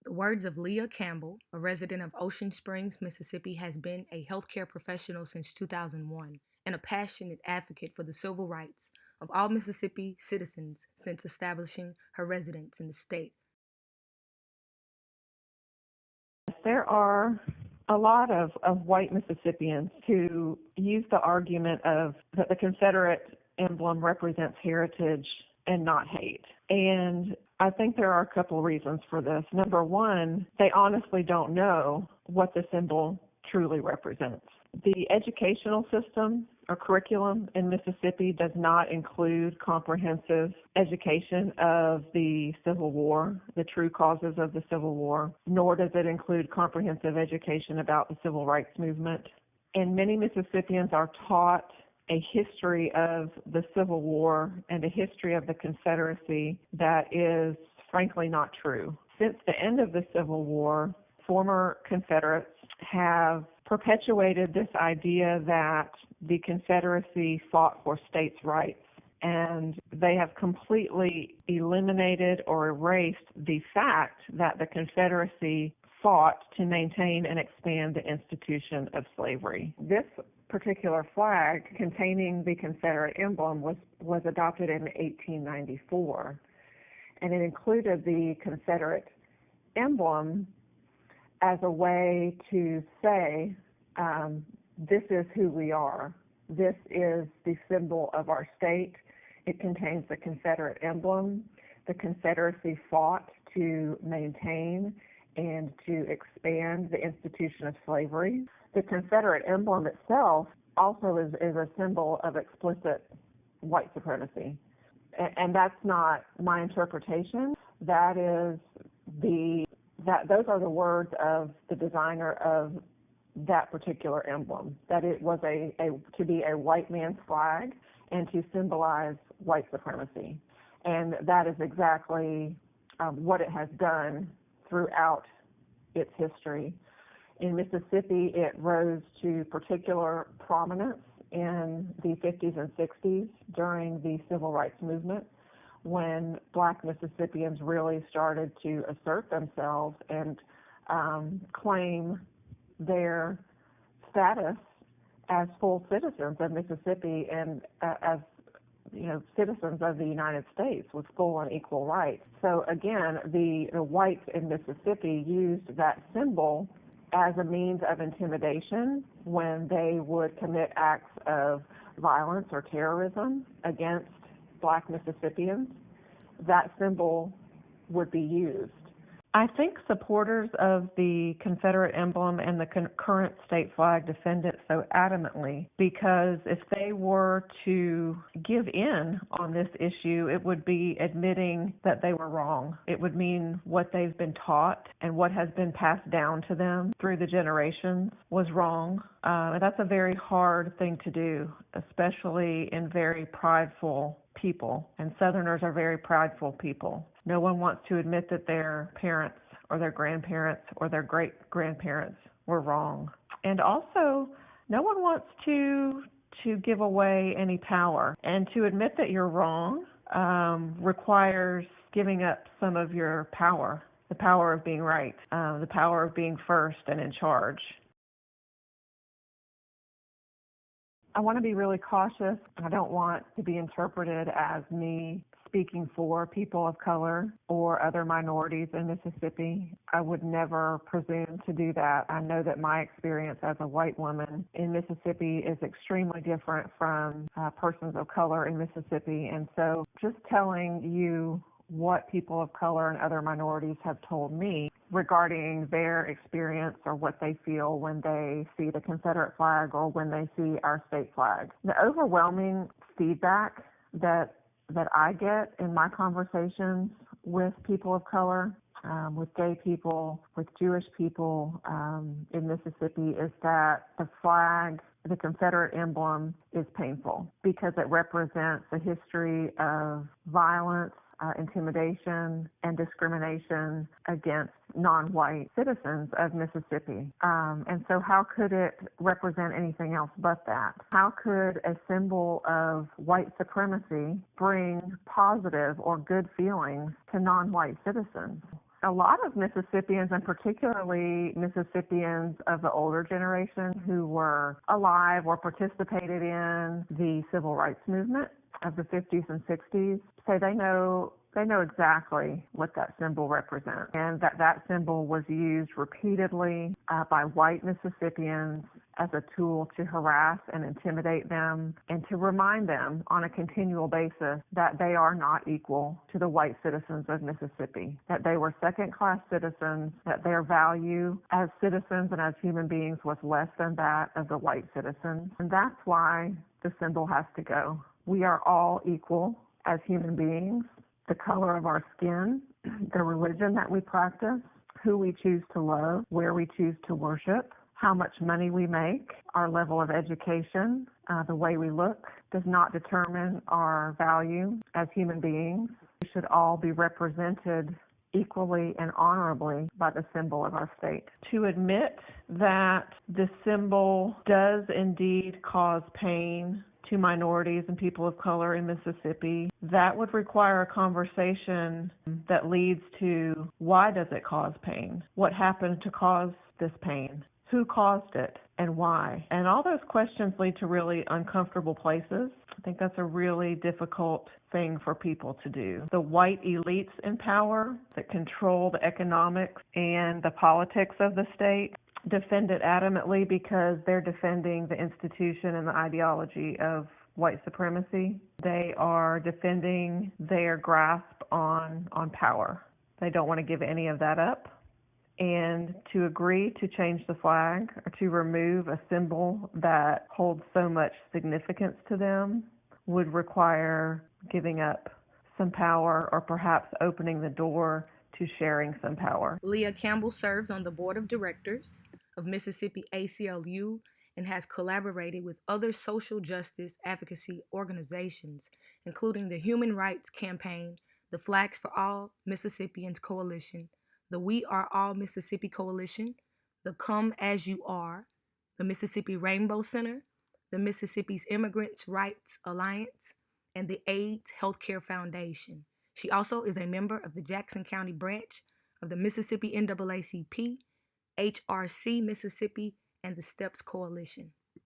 The words of Leah Campbell, a resident of Ocean Springs, Mississippi, has been a healthcare professional since 2001 and a passionate advocate for the civil rights of all Mississippi citizens since establishing her residence in the state. There are a lot of white Mississippians who use the argument of that the Confederate emblem represents heritage and not hate. And I think there are a couple reasons for this. Number one, they honestly don't know what the symbol truly represents. The educational system or curriculum in Mississippi does not include comprehensive education of the Civil War, the true causes of the Civil War, nor does it include comprehensive education about the Civil Rights Movement. And many Mississippians are taught a history of the Civil War and a history of the Confederacy that is frankly not true. Since the end of the Civil War, former Confederates have perpetuated this idea that the Confederacy fought for states' rights, and they have completely eliminated or erased the fact that the Confederacy fought to maintain and expand the institution of slavery. This particular flag containing the Confederate emblem was adopted in 1894, and it included the Confederate emblem as a way to say, this is who we are. This is the symbol of our state. It contains the Confederate emblem. The Confederacy fought to maintain and to expand the institution of slavery. The Confederate emblem itself also is a symbol of explicit white supremacy. And that's not my interpretation. Those are the words of the designer of that particular emblem, that it was to be a white man's flag and to symbolize white supremacy. And that is exactly what it has done throughout its history. In Mississippi, it rose to particular prominence in the 50s and 60s during the Civil Rights Movement, when Black Mississippians really started to assert themselves and claim their status as full citizens of Mississippi and as citizens of the United States with full and equal rights. So again, the whites in Mississippi used that symbol as a means of intimidation when they would commit acts of violence or terrorism against Black Mississippians. That symbol would be used. I think supporters of the Confederate emblem and the current state flag defend it so adamantly because if they were to give in on this issue, it would be admitting that they were wrong. It would mean what they've been taught and what has been passed down to them through the generations was wrong. And that's a very hard thing to do, especially in very prideful people. And Southerners are very prideful people. No one wants to admit that their parents or their grandparents or their great-grandparents were wrong. And also, no one wants to give away any power. And to admit that you're wrong requires giving up some of your power, the power of being right, the power of being first and in charge. I want to be really cautious. I don't want to be interpreted as me speaking for people of color or other minorities in Mississippi. I would never presume to do that. I know that my experience as a white woman in Mississippi is extremely different from persons of color in Mississippi. And so just telling you what people of color and other minorities have told me regarding their experience or what they feel when they see the Confederate flag or when they see our state flag. The overwhelming feedback that I get in my conversations with people of color, with gay people, with Jewish people in Mississippi is that the flag, the Confederate emblem, is painful because it represents a history of violence, intimidation, and discrimination against non-white citizens of Mississippi. And so how could it represent anything else but that? How could a symbol of white supremacy bring positive or good feelings to non-white citizens? A lot of Mississippians, and particularly Mississippians of the older generation who were alive or participated in the civil rights movement of the 50s and 60s, say they know exactly what that symbol represents, and that symbol was used repeatedly by white Mississippians as a tool to harass and intimidate them and to remind them on a continual basis that they are not equal to the white citizens of Mississippi, that they were second-class citizens, that their value as citizens and as human beings was less than that of the white citizens. And that's why the symbol has to go. We are all equal as human beings. The color of our skin, the religion that we practice, who we choose to love, where we choose to worship, how much money we make, our level of education, the way we look does not determine our value as human beings. We should all be represented equally and honorably by the symbol of our state. To admit that the symbol does indeed cause pain to minorities and people of color in Mississippi, that would require a conversation that leads to why does it cause pain? What happened to cause this pain? Who caused it and why? And all those questions lead to really uncomfortable places. I think that's a really difficult thing for people to do. The white elites in power that control the economics and the politics of the state defend it adamantly because they're defending the institution and the ideology of white supremacy. They are defending their grasp on power. They don't want to give any of that up. And to agree to change the flag or to remove a symbol that holds so much significance to them would require giving up some power or perhaps opening the door to sharing some power. Leah Campbell serves on the board of directors of Mississippi ACLU and has collaborated with other social justice advocacy organizations, including the Human Rights Campaign, the Flags for All Mississippians Coalition, the We Are All Mississippi Coalition, the Come As You Are, the Mississippi Rainbow Center, the Mississippi's Immigrants Rights Alliance, and the AIDS Healthcare Foundation. She also is a member of the Jackson County branch of the Mississippi NAACP, HRC Mississippi, and the STEPS Coalition.